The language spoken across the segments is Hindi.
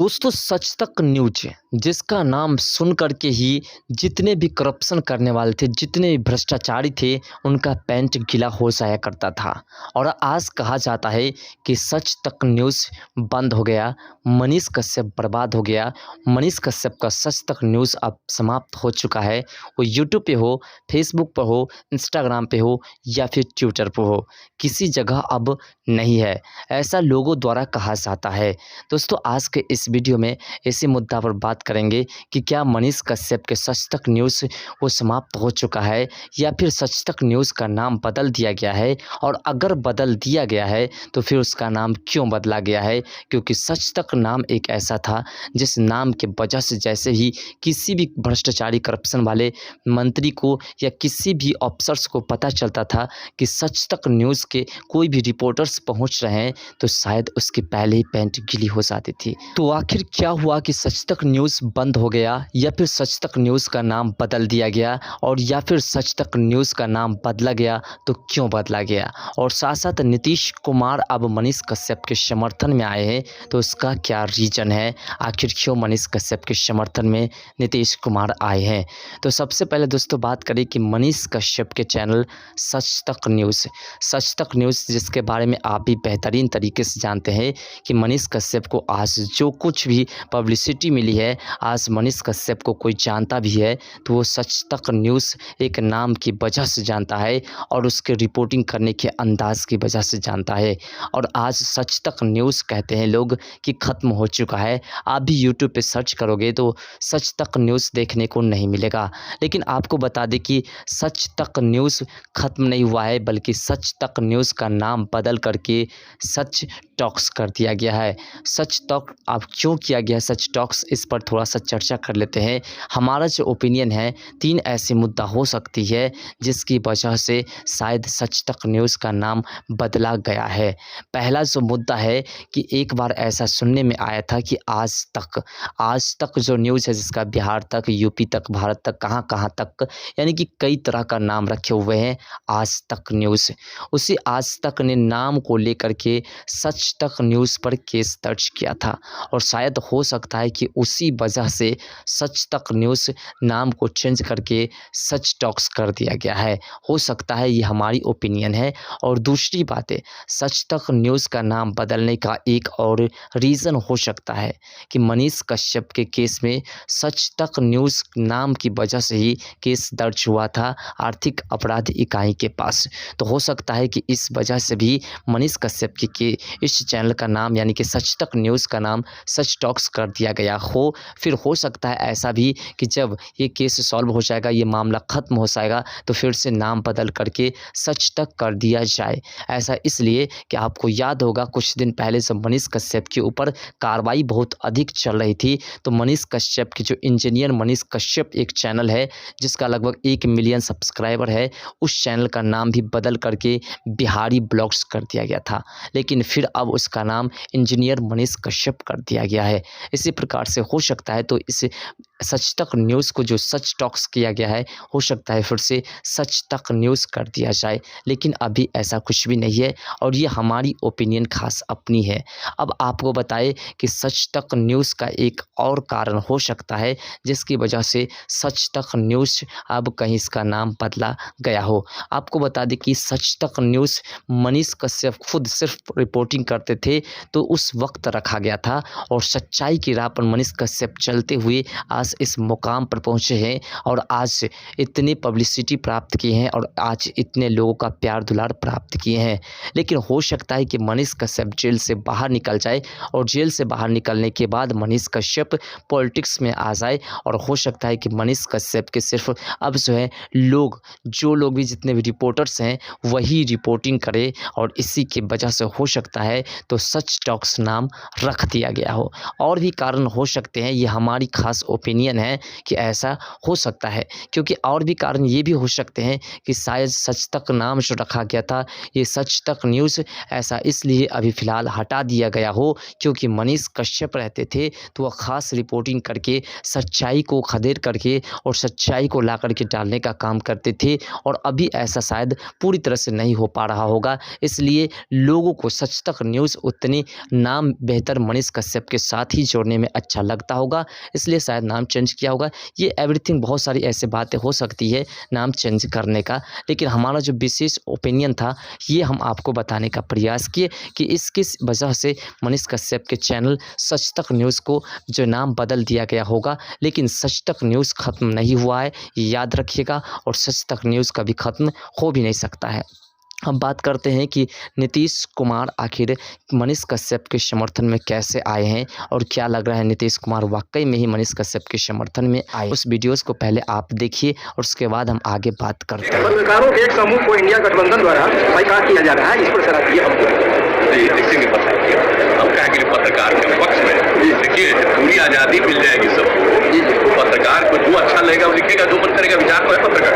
दोस्तों सच तक न्यूज जिसका नाम सुन कर के ही जितने भी करप्शन करने वाले थे, जितने भी भ्रष्टाचारी थे, उनका पैंट गीला हो जाया करता था। और आज कहा जाता है कि सच तक न्यूज़ बंद हो गया, मनीष कश्यप बर्बाद हो गया। मनीष कश्यप का सच तक न्यूज़ अब समाप्त हो चुका है। वो यूट्यूब पे हो, फेसबुक पर हो, इंस्टाग्राम पे हो या फिर ट्विटर पर हो, किसी जगह अब नहीं है, ऐसा लोगों द्वारा कहा जाता है। दोस्तों आज के इस वीडियो में इसी मुद्दा पर बात करेंगे कि क्या मनीष कश्यप के सच तक न्यूज़ वो समाप्त हो चुका है या फिर सच तक न्यूज़ का नाम बदल दिया गया है, और अगर बदल दिया गया है तो फिर उसका नाम क्यों बदला गया है। क्योंकि सच तक नाम एक ऐसा था जिस नाम के वजह से जैसे ही किसी भी भ्रष्टाचारी करप्शन वाले मंत्री को या किसी भी अफसर्स को पता चलता था कि सच तक न्यूज़ के कोई भी रिपोर्टर्स पहुंच रहे हैं तो शायद उसकी पहले ही पैंट गीली हो जाती थी। तो आखिर क्या हुआ कि सच तक न्यूज़ बंद हो गया या फिर सच तक न्यूज़ का नाम बदल दिया गया, और या फिर सच तक न्यूज़ का नाम बदला गया तो क्यों बदला गया। और साथ साथ नीतीश कुमार अब मनीष कश्यप के समर्थन में आए हैं तो उसका क्या रीज़न है, आखिर क्यों मनीष कश्यप के समर्थन में नीतीश कुमार आए हैं। तो सबसे पहले दोस्तों बात करें कि मनीष कश्यप के चैनल सच तक न्यूज़ जिसके बारे में आप भी बेहतरीन तरीके से जानते हैं कि मनीष कश्यप को आज जो कुछ भी पब्लिसिटी मिली है, आज मनीष कश्यप को कोई जानता भी है तो वो सच तक न्यूज़ एक नाम की वजह से जानता है और उसके रिपोर्टिंग करने के अंदाज की वजह से जानता है। और आज सच तक न्यूज़ कहते हैं लोग कि ख़त्म हो चुका है। आप भी यूट्यूब पे सर्च करोगे तो सच तक न्यूज़ देखने को नहीं मिलेगा। लेकिन आपको बता दें कि सच तक न्यूज़ ख़त्म नहीं हुआ है, बल्कि सच तक न्यूज़ का नाम बदल करके सच टॉक्स कर दिया गया है। सच टॉक अब क्यों किया गया सच टॉक्स, इस पर थोड़ा सा चर्चा कर लेते हैं। हमारा जो ओपिनियन है, 3 ऐसी मुद्दा हो सकती है जिसकी वजह से शायद सच तक न्यूज़ का नाम बदला गया है। पहला जो मुद्दा है कि एक बार ऐसा सुनने में आया था कि आज तक जो न्यूज़ है जिसका बिहार तक, यूपी तक, भारत तक, कहाँ तक, यानी कि कई तरह का नाम रखे हुए हैं आज तक न्यूज़। उसी आज तक ने नाम को लेकर के सच तक न्यूज़ पर केस दर्ज किया था, और शायद हो सकता है कि उसी वजह से सच तक न्यूज़ नाम को चेंज करके सच टॉक्स कर दिया गया है। हो सकता है, ये हमारी ओपिनियन है। और दूसरी बात है, सच तक न्यूज़ का नाम बदलने का एक और रीज़न हो सकता है कि मनीष कश्यप के केस में सच तक न्यूज़ नाम की वजह से ही केस दर्ज हुआ था आर्थिक अपराध इकाई के पास। तो हो सकता है कि इस वजह से भी मनीष कश्यप के इस चैनल का नाम यानी कि सच तक न्यूज़ का नाम सच टॉक्स कर दिया गया हो। फिर हो सकता है ऐसा भी कि जब ये केस सॉल्व हो जाएगा, ये मामला ख़त्म हो जाएगा, तो फिर से नाम बदल करके सच तक कर दिया जाए। ऐसा इसलिए कि आपको याद होगा कुछ दिन पहले जब मनीष कश्यप के ऊपर कार्रवाई बहुत अधिक चल रही थी, तो मनीष कश्यप की जो इंजीनियर मनीष कश्यप एक चैनल है जिसका लगभग 1 मिलियन सब्सक्राइबर है, उस चैनल का नाम भी बदल करके बिहारी ब्लॉग्स कर दिया गया था। लेकिन फिर अब उसका नाम इंजीनियर मनीष कश्यप कर दिया गया है। इसी प्रकार से हो सकता है तो इस सच तक न्यूज़ को जो सच टॉक्स किया गया है, हो सकता है फिर से सच तक न्यूज़ कर दिया जाए। लेकिन अभी ऐसा कुछ भी नहीं है और ये हमारी ओपिनियन खास अपनी है। अब आपको बताएं कि सच तक न्यूज़ का एक और कारण हो सकता है जिसकी वजह से सच तक न्यूज़ अब कहीं इसका नाम बदला गया हो। आपको बता दें कि सच तक न्यूज़ मनीष कश्यप खुद सिर्फ रिपोर्टिंग करते थे तो उस वक्त रखा गया था, और सच्चाई की राह पर मनीष कश्यप चलते हुए आज इस मुकाम पर पहुंचे हैं और आज इतनी पब्लिसिटी प्राप्त की हैं और आज इतने लोगों का प्यार दुलार प्राप्त किए हैं। लेकिन हो सकता है कि मनीष कश्यप जेल से बाहर निकल जाए, और जेल से बाहर निकलने के बाद मनीष कश्यप पॉलिटिक्स में आ जाए, और हो सकता है कि मनीष कश्यप के सिर्फ अब जो है जो लोग भी जितने भी रिपोर्टर्स हैं वही रिपोर्टिंग करें, और इसी की वजह से हो सकता है तो सच टॉक्स नाम रख दिया गया हो। और भी कारण हो सकते हैं, ये हमारी खास ओपिनियन ओपिनियन है कि ऐसा हो सकता है, क्योंकि और भी कारण ये भी हो सकते हैं कि शायद सच तक नाम जो रखा गया था, ये सच तक न्यूज़ ऐसा इसलिए अभी फ़िलहाल हटा दिया गया हो क्योंकि मनीष कश्यप रहते थे तो वह ख़ास रिपोर्टिंग करके सच्चाई को खदेड़ करके और सच्चाई को ला कर के डालने का काम करते थे, और अभी ऐसा शायद पूरी तरह से नहीं हो पा रहा होगा। इसलिए लोगों को सच तक न्यूज़ उतनी नाम बेहतर मनीष कश्यप के साथ ही जोड़ने में अच्छा लगता होगा, इसलिए शायद नाम चेंज किया होगा। ये एवरीथिंग बहुत सारी ऐसी बातें हो सकती है नाम चेंज करने का, लेकिन हमारा जो विशेष ओपिनियन था ये हम आपको बताने का प्रयास किए कि इस किस वजह से मनीष कश्यप के चैनल सच तक न्यूज़ को जो नाम बदल दिया गया होगा। लेकिन सच तक न्यूज़ ख़त्म नहीं हुआ है, ये याद रखिएगा, और सच तक न्यूज़ कभी ख़त्म हो भी नहीं सकता है। हम बात करते हैं कि नीतीश कुमार आखिर मनीष कश्यप के समर्थन में कैसे आए हैं और क्या लग रहा है नीतीश कुमार वाकई में ही मनीष कश्यप के समर्थन में आए। उस वीडियोस को पहले आप देखिए और उसके बाद हम आगे बात करते हैं। पत्रकारों के एक समूह को इंडिया गठबंधन द्वारा बाइकाट किया जा रहा है, इस पर सर आप ये हमको देखेंगे हम कहेंगे पत्रकार के पक्ष में देखिए पूरी आज़ादी मिल जाएगी सबको। पत्रकार को जो अच्छा लगेगा वो लिखेगा, जो मन करेगा विचार को है पत्रकार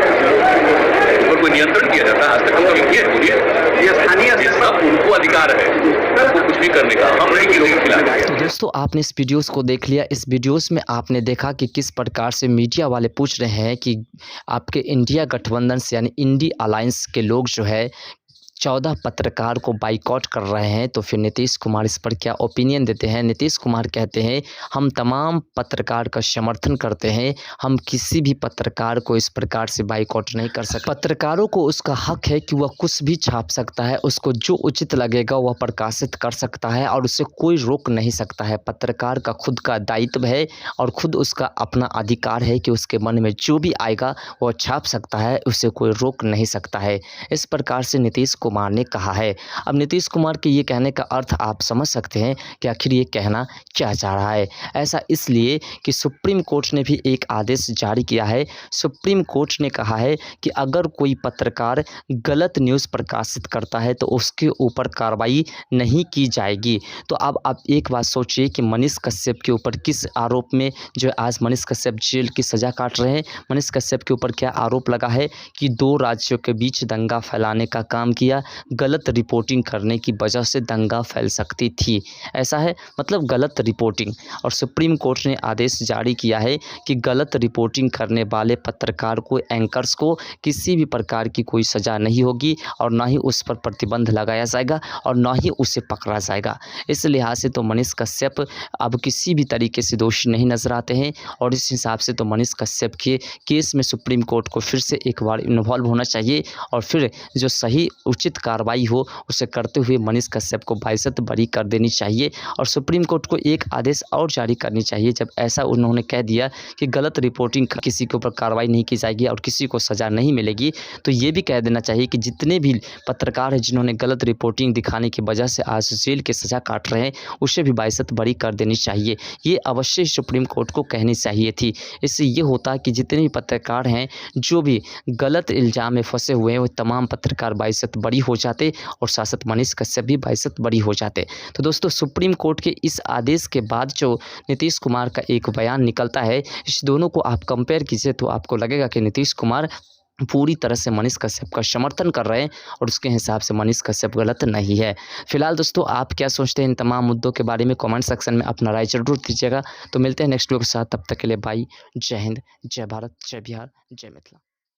और कोई नियंत्रण किया जाता है आज तक हम कभी किए बोलिए। ये स्थानीय सब उनको अधिकार है उनको कुछ भी करने का, हम नहीं किसी के खिलाफ। तो दोस्तों आपने इस वीडियोस को देख लिया। इस वीडियोस में आपने देखा कि किस प्रकार से मीडिया वाले पूछ रहे हैं कि आपके इंडिया गठबंधन से यानी इंडी अलायंस के लोग जो है 14 पत्रकार को बाइकआउट कर रहे हैं, तो फिर नीतीश कुमार इस पर क्या ओपिनियन देते हैं। नीतीश कुमार कहते हैं हम तमाम पत्रकार का समर्थन करते हैं, हम किसी भी पत्रकार को इस प्रकार से बाइकआउट नहीं कर सकते। पत्रकारों को उसका हक है कि वह कुछ भी छाप सकता है, उसको जो उचित लगेगा वह प्रकाशित कर सकता है और उसे कोई रोक नहीं सकता है। पत्रकार का खुद का दायित्व है और खुद उसका अपना अधिकार है कि उसके मन में जो भी आएगा वह छाप सकता है, उसे कोई रोक नहीं सकता है। इस प्रकार से नीतीश कुमार ने कहा है। अब नीतीश कुमार के ये कहने का अर्थ आप समझ सकते हैं कि आखिर ये कहना क्या चाह रहा है। ऐसा इसलिए कि सुप्रीम कोर्ट ने भी एक आदेश जारी किया है। सुप्रीम कोर्ट ने कहा है कि अगर कोई पत्रकार गलत न्यूज़ प्रकाशित करता है तो उसके ऊपर कार्रवाई नहीं की जाएगी। तो अब आप एक बात सोचिए कि मनीष कश्यप के ऊपर किस आरोप में जो आज मनीष कश्यप जेल की सज़ा काट रहे हैं। मनीष कश्यप के ऊपर क्या आरोप लगा है कि 2 राज्यों के बीच दंगा फैलाने का काम किया, गलत रिपोर्टिंग करने की वजह से दंगा फैल सकती थी। ऐसा है, मतलब गलत रिपोर्टिंग। और सुप्रीम कोर्ट ने आदेश जारी किया है कि गलत रिपोर्टिंग करने वाले पत्रकार को, एंकर्स को किसी भी प्रकार की कोई सज़ा नहीं होगी और ना ही उस पर प्रतिबंध लगाया जाएगा और ना ही उसे पकड़ा जाएगा। इस लिहाज से तो मनीष कश्यप अब किसी भी तरीके से दोषी नहीं नजर आते हैं और इस हिसाब से तो मनीष कश्यप के केस में सुप्रीम कोर्ट को फिर से एक बार इन्वॉल्व होना चाहिए और फिर जो सही उचित कार्रवाई हो उसे करते हुए मनीष कश्यप को बाइज्जत बरी कर देनी चाहिए। और सुप्रीम कोर्ट को एक आदेश और जारी करनी चाहिए, जब ऐसा उन्होंने कह दिया कि गलत रिपोर्टिंग किसी के ऊपर कार्रवाई नहीं की जाएगी और किसी को सज़ा नहीं मिलेगी, तो ये भी कह देना चाहिए कि जितने भी पत्रकार हैं जिन्होंने गलत रिपोर्टिंग दिखाने की वजह से आज जेल की सज़ा काट रहे हैं, उसे भी बाइज्जत बरी कर देनी चाहिए। ये अवश्य सुप्रीम कोर्ट को कहनी चाहिए थी। इससे ये होता कि जितने भी पत्रकार हैं जो भी गलत इल्ज़ाम में फंसे हुए हैं वो तमाम पत्रकार बाइज्जत बरी हो जाते और शासक मनीष कश्यप भी बाइज्जत बरी हो जाते। तो दोस्तों सुप्रीम कोर्ट के इस आदेश के बाद जो नीतीश कुमार का एक बयान निकलता है, इस दोनों को आप कंपेयर कीजिए तो आपको लगेगा कि नीतीश कुमार पूरी तरह से मनीष कश्यप का समर्थन कर रहे हैं और उसके हिसाब से मनीष कश्यप गलत नहीं है। फिलहाल दोस्तों आप क्या सोचते हैं इन तमाम मुद्दों के बारे में कमेंट सेक्शन में अपना राय जरूर दीजिएगा। तो मिलते हैं नेक्स्ट वीडियो के साथ, तब तक के लिए बाय। जय हिंद, जय भारत, जय बिहार, जय मिथिला।